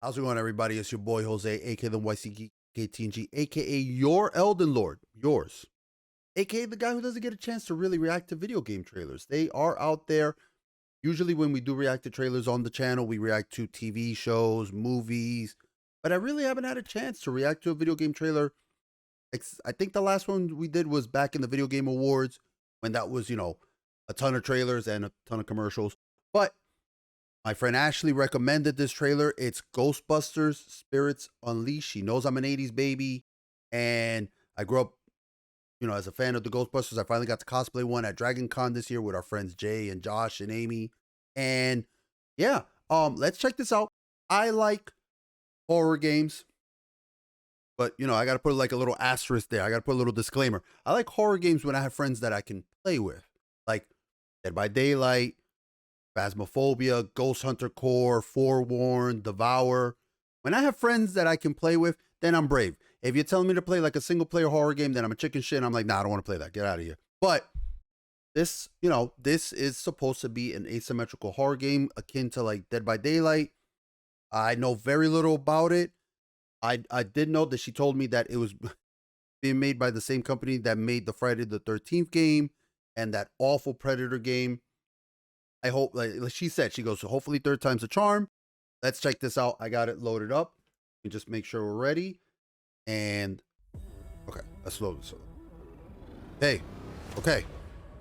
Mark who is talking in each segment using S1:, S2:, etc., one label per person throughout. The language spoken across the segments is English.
S1: How's it going, everybody? It's your boy Jose, aka the TheNYCGeek, aka aka your Elden Lord, yours, aka the guy who doesn't get a chance to really react to video game trailers. They are out there. Usually, when we do react to trailers on the channel, we react to TV shows, movies, but I really haven't had a chance to react to a video game trailer. I think the last one we did was back in the Video Game Awards when that was, a ton of trailers and a ton of commercials. But my friend Ashley recommended this trailer. It's Ghostbusters Spirits Unleashed. She knows I'm an 80s baby, and I grew up, as a fan of the Ghostbusters. I finally got to cosplay one at Dragon Con this year with our friends Jay and Josh and Amy. And yeah, let's check this out. I like horror games, but I got to put like a little asterisk there. I got to put a little disclaimer. I like horror games when I have friends that I can play with, like Dead by Daylight, Phasmophobia, Ghost Hunter Core, Forewarned, Devour. When I have friends that I can play with, then I'm brave. If you're telling me to play like a single player horror game, then I'm a chicken shit. And I'm like, nah, I don't want to play that. Get out of here. But this, this is supposed to be an asymmetrical horror game akin to like Dead by Daylight. I know very little about it. I did know that she told me that it was being made by the same company that made the Friday the 13th game and that awful Predator game. I hope, like she said, she goes, so hopefully third time's a charm. Let's check this out. I got it loaded up. And just make sure we're ready. And okay, let's load this up. Hey, okay.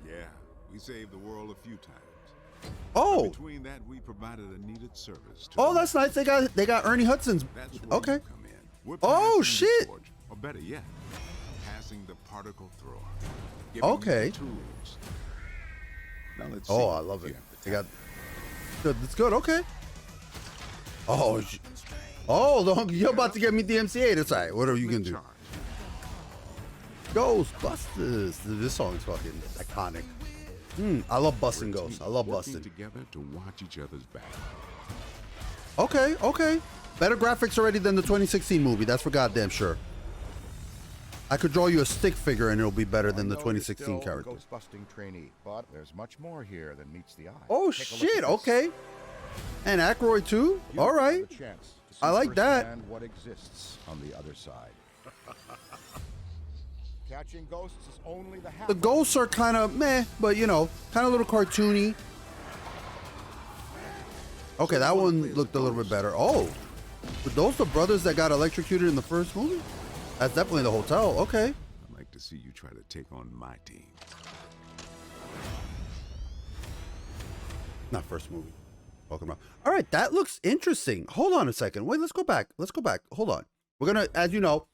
S2: Yeah, we saved the world a few times.
S1: Oh,
S2: But between that, we provided a needed service.
S1: Oh, that's nice. They got Ernie Hudson's.
S2: That's where
S1: Okay.
S2: you come in. We're
S1: Oh,
S2: passing the
S1: shit.
S2: torch, or better yet, passing the particle thrower.
S1: Okay.
S2: You the tools. Now let's see.
S1: Oh, I love it. They got good. That's good. Okay. Oh, you're about to get me DMCA. That's all right. Whatever you can do. Ghostbusters. This song is fucking iconic. I love busting ghosts. I love busting.
S2: Together to watch each other's back.
S1: Okay, okay. Better graphics already than the 2016 movie. That's for goddamn sure. I could draw you a stick figure and it'll be better than the 2016 character.
S3: Ghost-busting trainee, but there's much more here than meets the eye.
S1: Oh
S3: Take a look
S1: shit,
S3: at this.
S1: okay. And Aykroyd too?
S3: You
S1: All
S3: have
S1: right.
S3: the chance to see
S1: I like that.
S3: firsthand what exists on the other side. Catching ghosts is only the half.
S1: The ghosts are kind of meh, but kind of a little cartoony. Okay, that one looked a little bit better. Oh, were those the brothers that got electrocuted in the first movie? That's definitely the hotel. Okay.
S2: I'd like to see you try to take on my team.
S1: Not first movie. Welcome around. All right, that looks interesting. Hold on a second. Wait, let's go back. Let's go back. Hold on. We're gonna, as you know,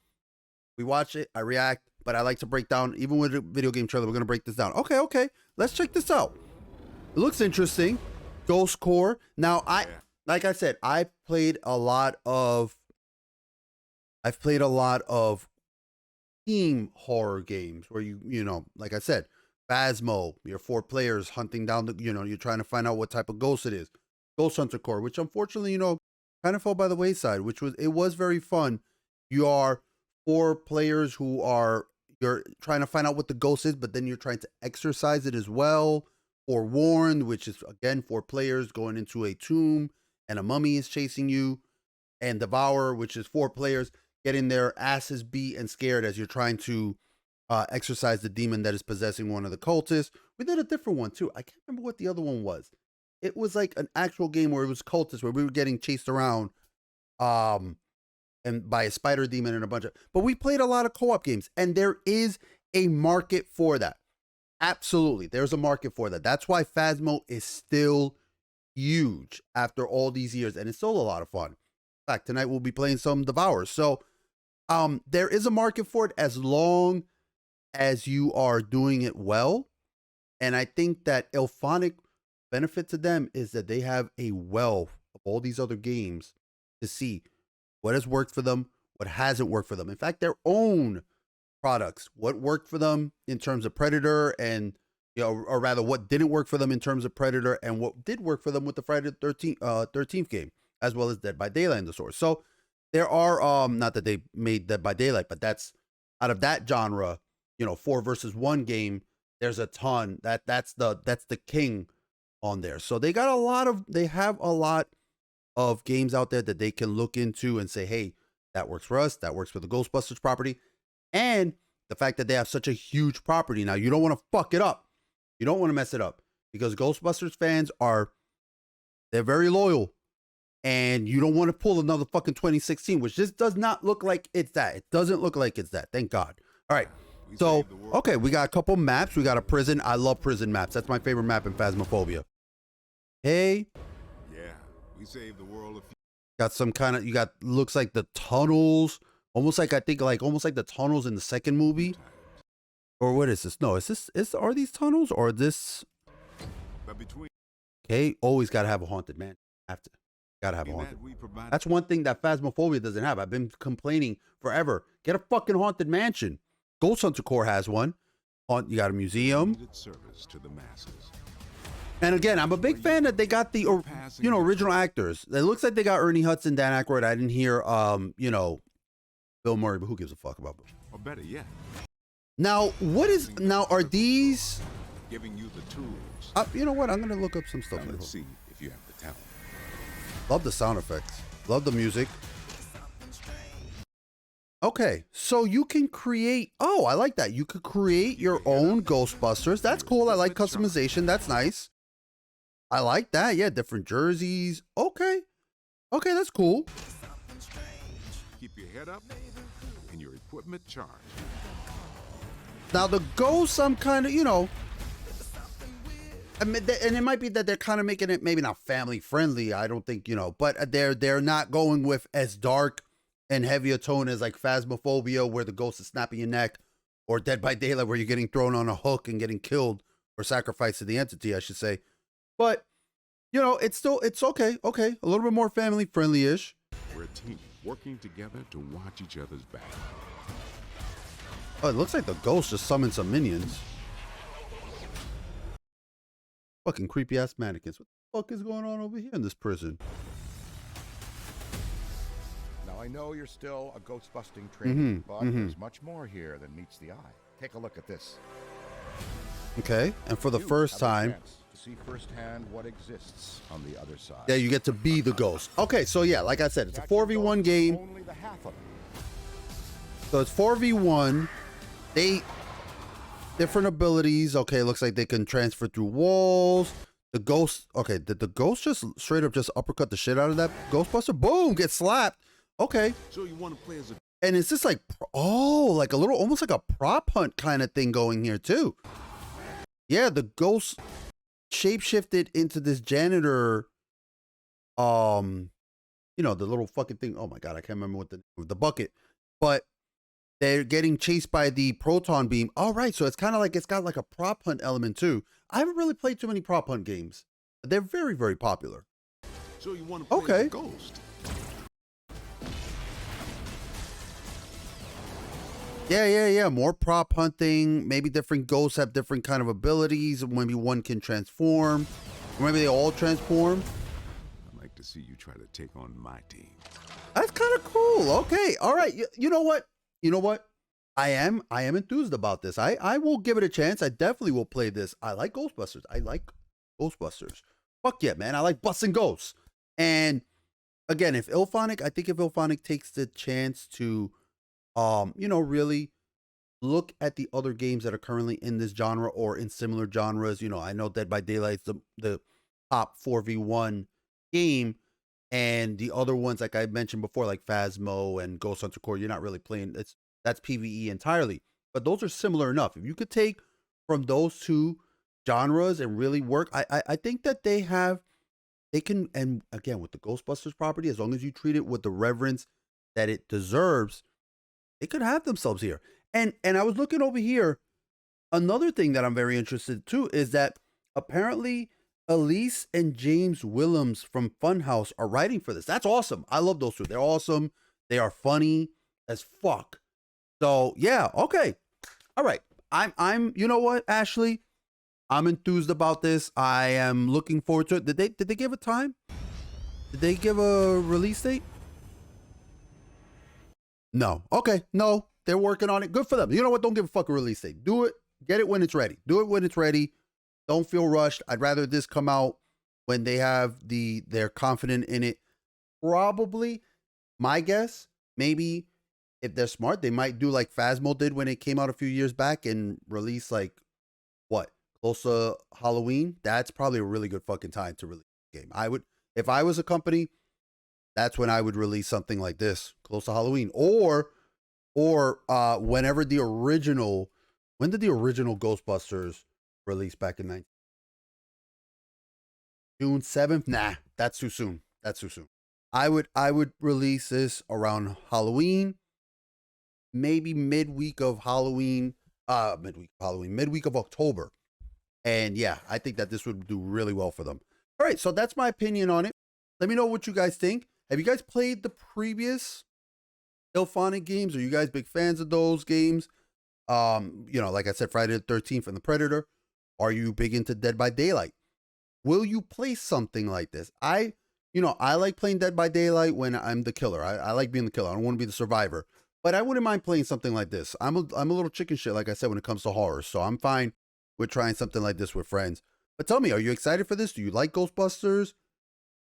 S1: we watch it, I react, but I like to break down, even with a video game trailer, we're gonna break this down. Okay, okay. Let's check this out. It looks interesting. Ghost Core. Now, like I said, I've played a lot of team horror games where like I said, Phasmo, you're 4 players hunting down the, you're trying to find out what type of ghost it is. Ghost Hunter Core, which unfortunately, kind of fell by the wayside, it was very fun. You are 4 players you're trying to find out what the ghost is, but then you're trying to exorcise it as well. Forewarned, which is again 4 players going into a tomb and a mummy is chasing you. And Devour, which is 4 players getting their asses beat and scared as you're trying to exorcise the demon that is possessing one of the cultists. We did a different one too. I can't remember what the other one was. It was like an actual game where it was cultists, where we were getting chased around and by a spider demon and a bunch of, but we played a lot of co-op games, and there is a market for that. Absolutely. There's a market for that. That's why Phasmo is still huge after all these years, and it's still a lot of fun. In fact, tonight we'll be playing some Devours. So there is a market for it as long as you are doing it well. And I think that IllFonics benefit to them is that they have a wealth of all these other games to see what has worked for them, what hasn't worked for them. In fact, their own products, what worked for them in terms of Predator, and or rather what didn't work for them in terms of Predator, and what did work for them with the Friday the 13th game, as well as Dead by Daylight in the source. So there are not that they made Dead by Daylight, but that's out of that genre, 4 versus 1 game, there's a ton. That's the king on there. So they have a lot of games out there that they can look into and say, hey, that works for us. That works for the Ghostbusters property. And the fact that they have such a huge property. Now, you don't want to fuck it up. You don't want to mess it up because Ghostbusters fans they're very loyal. And you don't want to pull another fucking 2016, which just does not look like it's that. It doesn't look like it's that. Thank God. All right. So, okay, we got a couple maps. We got a prison. I love prison maps. That's my favorite map in Phasmophobia. Hey.
S2: Yeah, we saved the world a few.
S1: Got some kind of, looks like the tunnels. Almost like, I think, almost like the tunnels in the second movie. Or what is this? No, are these tunnels or this?
S2: But between.
S1: Okay, always got to have a haunted man. Have to. Gotta have a haunted. That's one thing that Phasmophobia doesn't have. I've been complaining forever. Get a fucking haunted mansion. Ghost Hunter Core has one. You got a museum.
S2: Service to the masses.
S1: And again, I'm a big fan that they got the original actors. It looks like they got Ernie Hudson, Dan Aykroyd. I didn't hear Bill Murray, but who gives a fuck about Bill?
S2: Or better yet.
S1: Now, are these
S2: giving you the tools?
S1: You know what? I'm gonna look up some stuff.
S2: Let's see if you have the talent.
S1: Love the sound effects. Love the music. Okay, so you can create. Oh, I like that. You could create your own Ghostbusters. That's cool. I like customization. That's nice. I like that. Yeah, different jerseys. Okay. Okay, that's cool.
S2: Keep your head up and your equipment charged.
S1: Now, the ghosts, I'm kind of, I mean, and it might be that they're kind of making it maybe not family friendly. I don't think, but they're not going with as dark and heavy a tone as like Phasmophobia, where the ghost is snapping your neck, or Dead by Daylight, where you're getting thrown on a hook and getting killed or sacrificed to the entity, I should say. But, it's okay. Okay. A little bit more family friendly ish.
S2: We're a team working together to watch each other's back.
S1: Oh, it looks like the ghost just summoned some minions. Fucking creepy ass mannequins. What the fuck is going on over here in this prison?
S3: Now I know you're still a ghost busting trainer, but there's much more here than meets the eye. Take a look at this.
S1: Okay, and for the first time,
S3: to see firsthand what exists on the other side.
S1: Yeah, you get to be the ghost. Okay, so yeah, like I said, it's a 4v1 game.
S3: Only the half of it.
S1: So it's 4v1. Different abilities. Okay, looks like they can transfer through walls. The ghost. Okay, did the ghost just straight up just uppercut the shit out of that Ghostbuster? Boom, get slapped. Okay.
S2: So you want to play as a.
S1: And it's just like, like a little, almost like a prop hunt kind of thing going here too. Yeah, the ghost shapeshifted into this janitor. The little fucking thing. Oh my god, I can't remember what the bucket, but. They're getting chased by the proton beam. All right, so it's kind of like it's got like a prop hunt element too. I haven't really played too many prop hunt games. They're very, very popular.
S2: So you want to play as a ghost?
S1: Yeah. More prop hunting. Maybe different ghosts have different kind of abilities. Maybe one can transform. Or maybe they all transform.
S2: I'd like to see you try to take on my team.
S1: That's kind of cool. Okay. All right. You know what? I am enthused about this. I will give it a chance. I definitely will play this. I like Ghostbusters. Fuck yeah, man. I like busting ghosts. And again, if IllFonics takes the chance to, really look at the other games that are currently in this genre or in similar genres. I know Dead by Daylight's the top 4v1 game. And the other ones, like I mentioned before, like Phasmo and Ghost Hunter Core, you're not really playing. That's PvE entirely. But those are similar enough. If you could take from those two genres and really work, I think that they can, and again, with the Ghostbusters property, as long as you treat it with the reverence that it deserves, they could have themselves here. And I was looking over here. Another thing that I'm very interested too is that apparently Elise and James Willems from Funhouse are writing for this. That's awesome. I love those two. They're awesome. They are funny as fuck. So yeah, okay. All right. I'm you know what, Ashley? I'm enthused about this. I am looking forward to it. Did they give a time? Did they give a release date? No. Okay. No. They're working on it. Good for them. You know what? Don't give a fucking release date. Do it. Get it when it's ready. Do it when it's ready. Don't feel rushed. I'd rather this come out when they're confident in it. probably, my guess, maybe if they're smart, they might do like Phasmo did when it came out a few years back and release like what, close to Halloween. That's probably a really good fucking time to release the game. I would, if I was a company, that's when I would release something like this close to Halloween, or whenever the original, when did the original Ghostbusters release back in June 7th? Nah, that's too soon. That's too soon. I would release this around Halloween, maybe midweek of October. And yeah, I think that this would do really well for them. All right, so that's my opinion on it. Let me know what you guys think. Have you guys played the previous IllFonics games? Are you guys big fans of those games? You know, like I said, Friday the 13th and the Predator. Are you big into Dead by Daylight? Will you play something like this? I like playing Dead by Daylight when I'm the killer. I like being the killer. I don't want to be the survivor. But I wouldn't mind playing something like this. I'm a little chicken shit, like I said, when it comes to horror. So I'm fine with trying something like this with friends. But tell me, are you excited for this? Do you like Ghostbusters?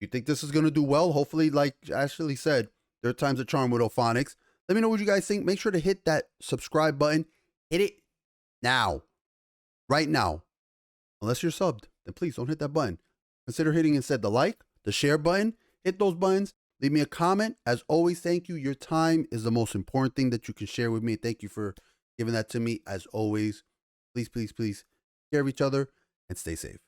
S1: You think this is going to do well? Hopefully, like Ashley said, there are times of charm with IllFonics. Let me know what you guys think. Make sure to hit that subscribe button. Hit it now. Right now. Unless you're subbed, then please don't hit that button. Consider hitting instead the like, the share button. Hit those buttons. Leave me a comment. As always, thank you. Your time is the most important thing that you can share with me. Thank you for giving that to me. As always, please, please, please, take care of each other and stay safe.